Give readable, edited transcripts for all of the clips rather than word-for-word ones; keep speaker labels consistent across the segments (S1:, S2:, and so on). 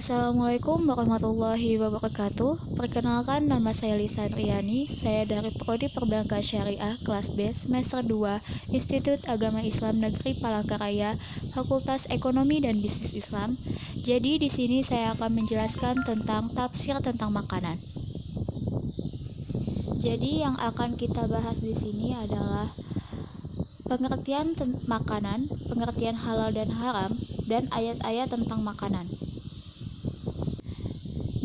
S1: Assalamualaikum warahmatullahi wabarakatuh. Perkenalkan, nama saya Lisan Riani. Saya dari Prodi Perbankan Syariah kelas B semester 2 Institut Agama Islam Negeri Palangkaraya, Fakultas Ekonomi dan Bisnis Islam. Jadi di sini saya akan menjelaskan tentang tafsir tentang makanan. Jadi yang akan kita bahas di sini adalah pengertian makanan, pengertian halal dan haram, dan ayat-ayat tentang makanan.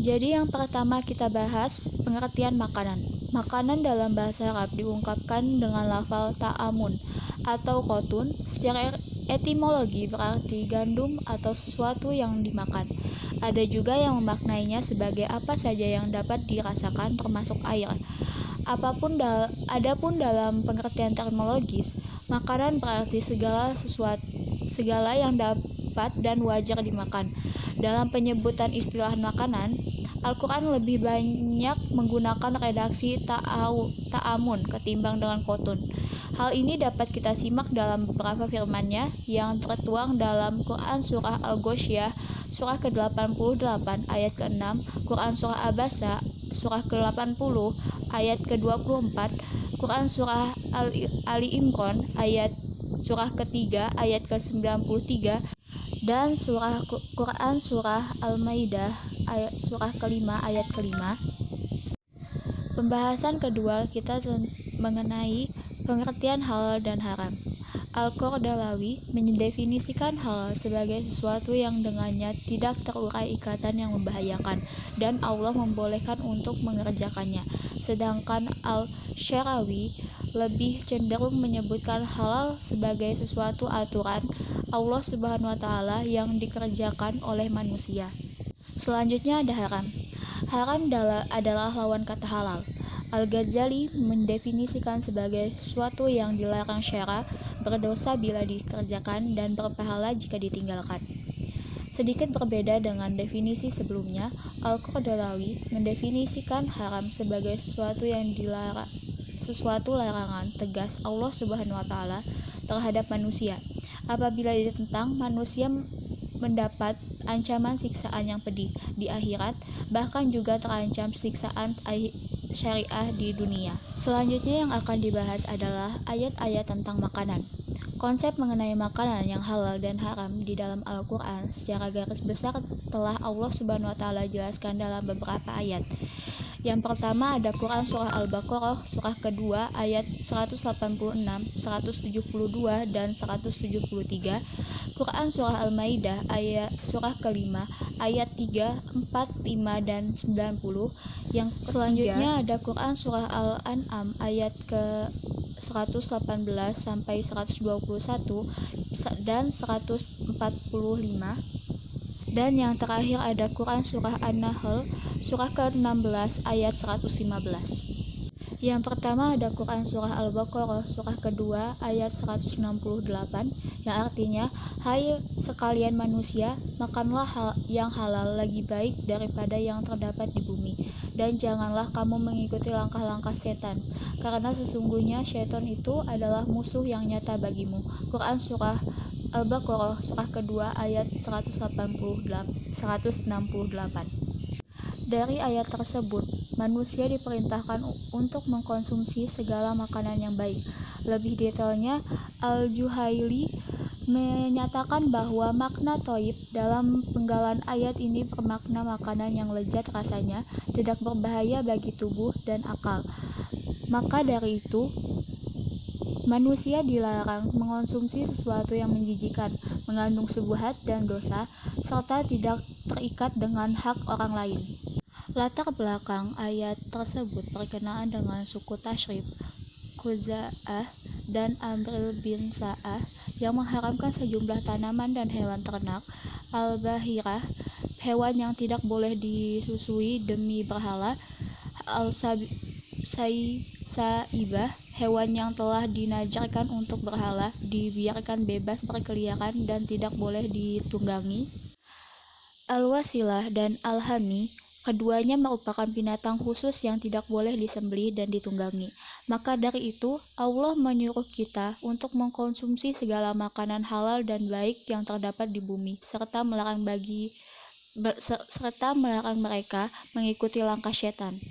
S1: Jadi yang pertama kita bahas pengertian makanan. Makanan dalam bahasa Arab diungkapkan dengan lafal ta'amun atau kotun. Secara etimologi berarti gandum atau sesuatu yang dimakan. Ada juga yang memaknainya sebagai apa saja yang dapat dirasakan termasuk air. Adapun dalam pengertian terminologis, makanan berarti segala yang dapat dan wajar dimakan. Dalam penyebutan istilah makanan, Al-Quran lebih banyak menggunakan redaksi ta'amun ketimbang dengan kotun. Hal ini dapat kita simak dalam beberapa firman-Nya yang tertuang dalam Quran Surah Al-Ghoshiyah, Surah ke-88 ayat ke-6, Quran Surah Abasa, Surah ke-80 ayat ke-24, Quran Surah Ali Imran Surah ketiga ayat ke-93, dan Quran Surah Al-Maidah Surah kelima ayat kelima. Pembahasan kedua kita mengenai pengertian halal dan haram. Al-Qardalawi mendefinisikan halal sebagai sesuatu yang dengannya tidak terurai ikatan yang membahayakan dan Allah membolehkan untuk mengerjakannya. Sedangkan Al-Syarawi lebih cenderung menyebutkan halal sebagai sesuatu aturan Allah Subhanahu wa Ta'ala yang dikerjakan oleh manusia. Selanjutnya ada haram. Haram adalah lawan kata halal. Al-Ghazali mendefinisikan sebagai sesuatu yang dilarang syara, berdosa bila dikerjakan, dan berpahala jika ditinggalkan. Sedikit berbeda dengan definisi sebelumnya, Al-Qardalawi mendefinisikan haram sebagai sesuatu larangan tegas Allah Subhanahu wa Ta'ala terhadap manusia. Apabila ditentang, manusia mendapat ancaman siksaan yang pedih di akhirat, bahkan juga terancam siksaan syariah di dunia. Selanjutnya yang akan dibahas adalah ayat-ayat tentang makanan. Konsep mengenai makanan yang halal dan haram di dalam Al-Quran secara garis besar telah Allah Subhanahu wa Ta'ala jelaskan dalam beberapa ayat. Yang pertama ada Quran Surah Al-Baqarah, Surah kedua ayat 186, 172, dan 173. Quran Surah Al-Maidah Surah kelima ayat 3, 4, 5, dan 90. Yang selanjutnya ada Quran Surah Al-An'am ayat ke 118 sampai 121 dan 145. Dan yang terakhir ada Quran Surah An-Nahl, Surah ke-16 ayat 115. Yang pertama ada Quran Surah Al-Baqarah, Surah kedua ayat 168, yang artinya, hai sekalian manusia, makanlah yang halal lagi baik daripada yang terdapat di bumi, dan janganlah kamu mengikuti langkah-langkah setan, karena sesungguhnya syaitan itu adalah musuh yang nyata bagimu. Quran Surah Al-Baqarah Surah kedua ayat 168. Dari ayat tersebut, manusia diperintahkan untuk mengkonsumsi segala makanan yang baik. Lebih detailnya, Al-Juhaili menyatakan bahwa makna thayyib dalam penggalan ayat ini bermakna makanan yang lezat rasanya, tidak berbahaya bagi tubuh dan akal. Maka dari itu, manusia dilarang mengonsumsi sesuatu yang menjijikan, mengandung syubhat dan dosa, serta tidak terikat dengan hak orang lain. Latar belakang ayat tersebut berkenaan dengan suku Tashrif, Khuza'ah, dan Amr bin Sa'ah yang mengharamkan sejumlah tanaman dan hewan ternak, Al-Bahirah, hewan yang tidak boleh disusui demi berhala, Al-Saibah, hewan yang telah dinajarkan untuk berhala, dibiarkan bebas berkeliaran dan tidak boleh ditunggangi. Al-Wasilah dan Al-Hami, keduanya merupakan binatang khusus yang tidak boleh disembelih dan ditunggangi. Maka dari itu, Allah menyuruh kita untuk mengkonsumsi segala makanan halal dan baik yang terdapat di bumi, serta melarang bagi serta melarang mereka mengikuti langkah setan.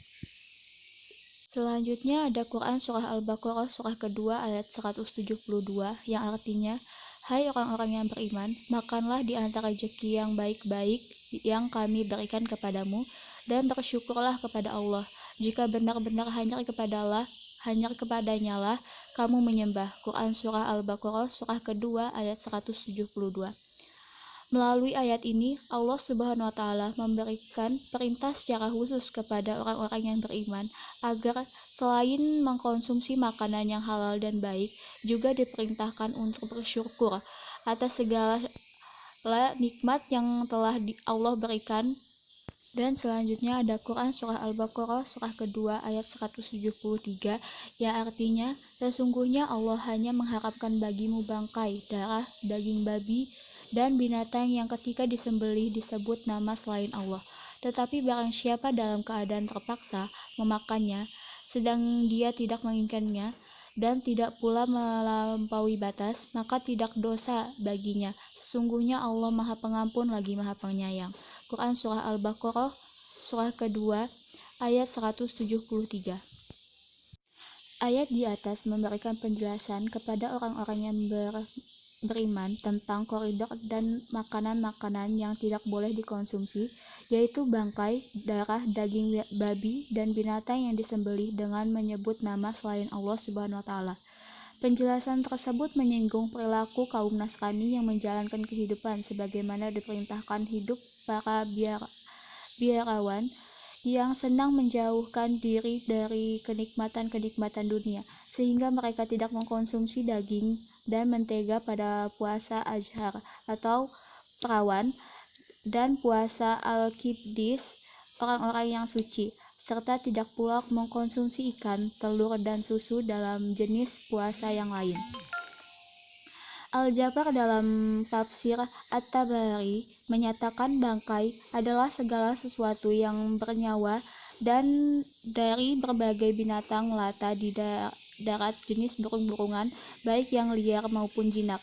S1: Selanjutnya ada Quran Surah Al-Baqarah Surah kedua ayat 172 yang artinya, "Hai orang-orang yang beriman, makanlah di antara rezeki yang baik-baik yang kami berikan kepadamu, dan bersyukurlah kepada Allah, jika benar-benar hanya kepadanya lah kamu menyembah." Quran Surah Al-Baqarah Surah kedua ayat 172. Melalui ayat ini, Allah Subhanahu wa Ta'ala memberikan perintah secara khusus kepada orang-orang yang beriman agar selain mengkonsumsi makanan yang halal dan baik, juga diperintahkan untuk bersyukur atas segala nikmat yang telah Allah berikan. Dan selanjutnya ada Quran Surah Al-Baqarah Surah kedua ayat 173 yang artinya, "Sesungguhnya Allah hanya mengharamkan bagimu bangkai, darah, daging babi, dan binatang yang ketika disembelih disebut nama selain Allah. Tetapi barang siapa dalam keadaan terpaksa memakannya, sedang dia tidak menginginkannya, dan tidak pula melampaui batas, maka tidak dosa baginya. Sesungguhnya Allah Maha Pengampun lagi Maha Penyayang." Quran Surah Al-Baqarah Surah kedua ayat 173. Ayat di atas memberikan penjelasan kepada orang-orang yang beriman tentang koridor dan makanan-makanan yang tidak boleh dikonsumsi, yaitu bangkai, darah, daging babi, dan binatang yang disembelih dengan menyebut nama selain Allah Subhanahu wa Ta'ala. Penjelasan tersebut menyinggung perilaku kaum Nasrani yang menjalankan kehidupan sebagaimana diperintahkan hidup para biarawan yang senang menjauhkan diri dari kenikmatan-kenikmatan dunia, sehingga mereka tidak mengkonsumsi daging dan mentega pada puasa Azhar atau Perawan dan puasa Al-Qiddis, orang-orang yang suci, serta tidak pula mengkonsumsi ikan, telur, dan susu dalam jenis puasa yang lain. Al-Jabbar dalam tafsir At-Tabari menyatakan bangkai adalah segala sesuatu yang bernyawa dan dari berbagai binatang melata di darat jenis burung-burungan, baik yang liar maupun jinak,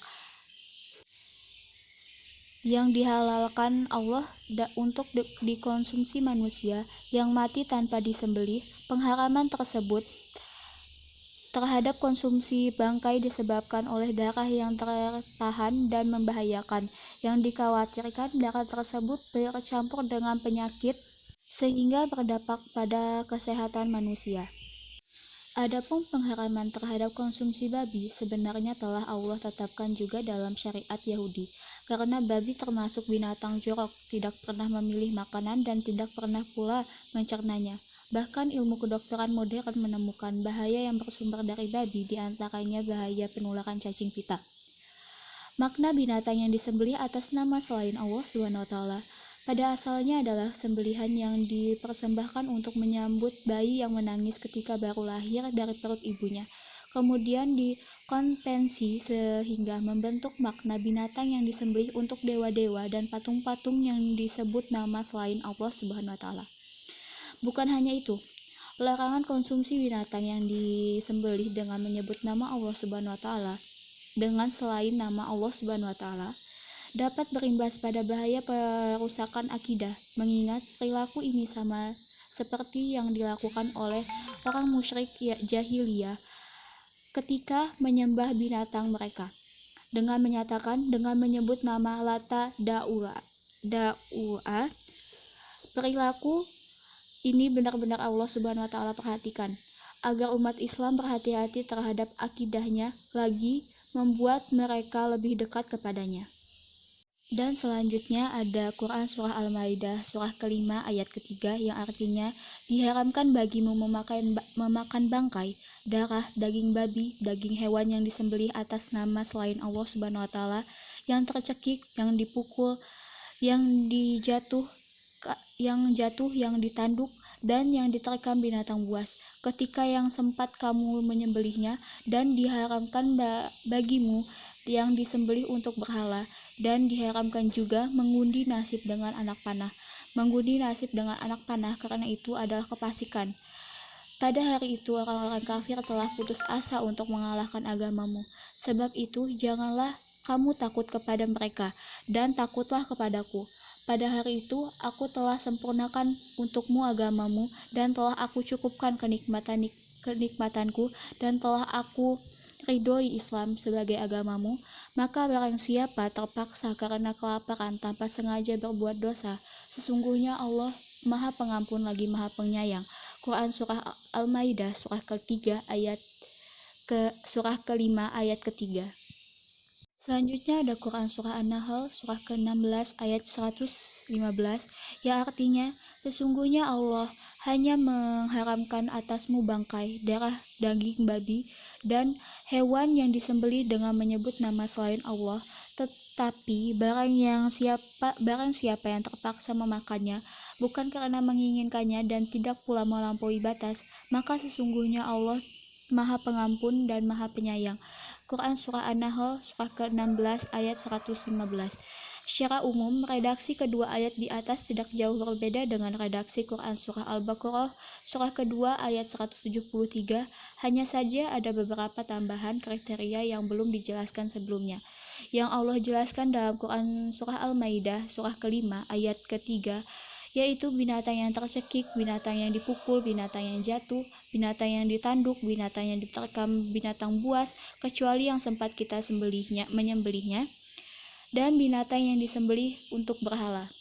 S1: yang dihalalkan Allah untuk dikonsumsi manusia yang mati tanpa disembelih. Pengharaman tersebut terhadap konsumsi bangkai disebabkan oleh darah yang tertahan dan membahayakan, yang dikhawatirkan darah tersebut bercampur dengan penyakit sehingga berdampak pada kesehatan manusia. Adapun pengharaman terhadap konsumsi babi sebenarnya telah Allah tetapkan juga dalam syariat Yahudi, karena babi termasuk binatang jorok, tidak pernah memilih makanan dan tidak pernah pula mencernanya. Bahkan ilmu kedokteran modern menemukan bahaya yang bersumber dari babi, diantaranya bahaya penularan cacing pita. Makna binatang yang disembelih atas nama selain Allah SWT pada asalnya adalah sembelihan yang dipersembahkan untuk menyambut bayi yang menangis ketika baru lahir dari perut ibunya, kemudian dikonvensi sehingga membentuk makna binatang yang disembelih untuk dewa-dewa dan patung-patung yang disebut nama selain Allah SWT. Bukan hanya itu, larangan konsumsi binatang yang disembelih dengan menyebut nama Allah SWT dengan selain nama Allah Subhanahu wa Ta'ala dapat berimbas pada bahaya perusakan akidah, mengingat perilaku ini sama seperti yang dilakukan oleh orang musyrik jahiliyah ketika menyembah binatang mereka, dengan menyatakan dengan menyebut nama Lata Da'ua. Perilaku ini benar-benar Allah Subhanahu wa Ta'ala perhatikan, agar umat Islam berhati-hati terhadap akidahnya, lagi membuat mereka lebih dekat kepadanya. Dan selanjutnya ada Quran Surah Al-Maidah Surah kelima ayat ketiga yang artinya, "Diharamkan bagimu memakan bangkai, darah, daging babi, daging hewan yang disembelih atas nama selain Allah Subhanahu wa Ta'ala, yang tercekik, yang dipukul, yang jatuh, yang ditanduk, dan yang diterkam binatang buas, ketika yang sempat kamu menyembelihnya, dan diharamkan bagimu yang disembelih untuk berhala, dan diharamkan juga mengundi nasib dengan anak panah." Mengundi nasib dengan anak panah karena itu adalah kefasikan. Pada hari itu orang-orang kafir telah putus asa untuk mengalahkan agamamu. Sebab itu janganlah kamu takut kepada mereka, dan takutlah kepadaku. pada hari itu aku telah sempurnakan untukmu agamamu, dan telah aku cukupkan kenikmatanku, dan telah aku ridhoi Islam sebagai agamamu. Maka barang siapa terpaksa karena kelaparan tanpa sengaja berbuat dosa, sesungguhnya Allah Maha Pengampun lagi Maha Penyayang. Quran Surah Al-Maidah surah kelima ayat ketiga. Selanjutnya ada Quran Surah An-Nahl surah ke-16 ayat 115 yang artinya, sesungguhnya Allah hanya mengharamkan atasmu bangkai, darah, daging babi, dan hewan yang disembelih dengan menyebut nama selain Allah, tetapi barang siapa yang terpaksa memakannya bukan karena menginginkannya dan tidak pula melampaui batas, maka sesungguhnya Allah Maha Pengampun dan Maha Penyayang. Quran Surah An-Nahl surah ke-16 ayat 115. Secara umum, redaksi kedua ayat di atas tidak jauh berbeda dengan redaksi Quran Surah Al-Baqarah surah kedua ayat 173, hanya saja ada beberapa tambahan kriteria yang belum dijelaskan sebelumnya, yang Allah jelaskan dalam Quran Surah Al-Maidah surah kelima ayat ketiga, yaitu binatang yang tercekik, binatang yang dipukul, binatang yang jatuh, binatang yang ditanduk, binatang yang diterkam, binatang buas, kecuali yang sempat kita menyembelihnya, dan binatang yang disembelih untuk berhala.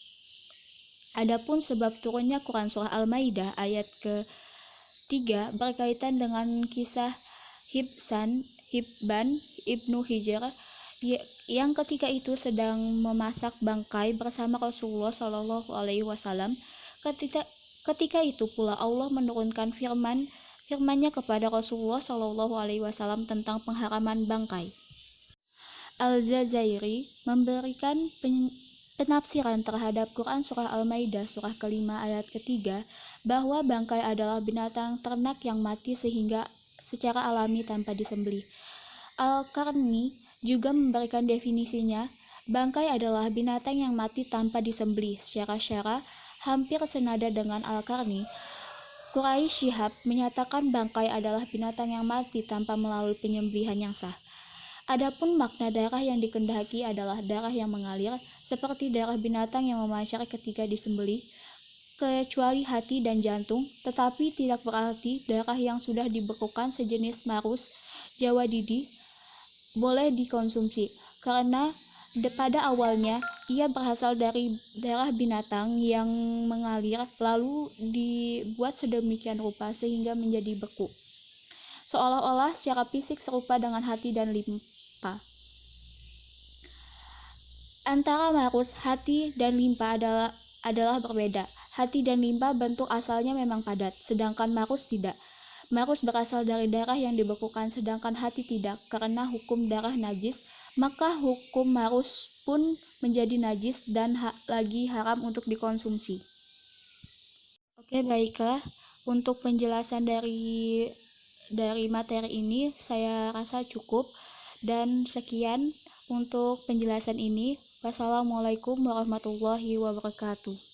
S1: Adapun sebab turunnya Quran Surah Al-Maidah ayat ke-3 berkaitan dengan kisah Hibban Ibnu Hijr yang ketika itu sedang memasak bangkai bersama Rasulullah Shallallahu Alaihi Wasallam. Ketika itu pula Allah menurunkan firman-Nya kepada Rasulullah Shallallahu Alaihi Wasallam tentang pengharaman bangkai. Al-Jazairi memberikan penafsiran terhadap Quran Surah Al-Maidah surah kelima ayat ketiga bahwa bangkai adalah binatang ternak yang mati sehingga secara alami tanpa disembelih. Al-Qarni juga memberikan definisinya, bangkai adalah binatang yang mati tanpa disembelih. Secara syara hampir senada dengan Al-Qarni, Quraisy Shihab menyatakan bangkai adalah binatang yang mati tanpa melalui penyembelihan yang sah. Adapun makna darah yang dikehendaki adalah darah yang mengalir, seperti darah binatang yang memancar ketika disembelih, kecuali hati dan jantung, tetapi tidak berarti darah yang sudah dibekukan sejenis marus Jawa Didi boleh dikonsumsi, karena pada awalnya ia berasal dari darah binatang yang mengalir lalu dibuat sedemikian rupa sehingga menjadi beku, seolah-olah secara fisik serupa dengan hati dan limpa. Antara marus, hati, dan limpa adalah berbeda. Hati dan limpa bentuk asalnya memang padat, sedangkan marus tidak. Marus berasal dari darah yang dibekukan, sedangkan hati tidak. Karena hukum darah najis, maka hukum marus pun menjadi najis dan lagi haram untuk dikonsumsi. Oke, baiklah. Untuk penjelasan dari materi ini saya rasa cukup, dan sekian untuk penjelasan ini. Wassalamualaikum warahmatullahi wabarakatuh.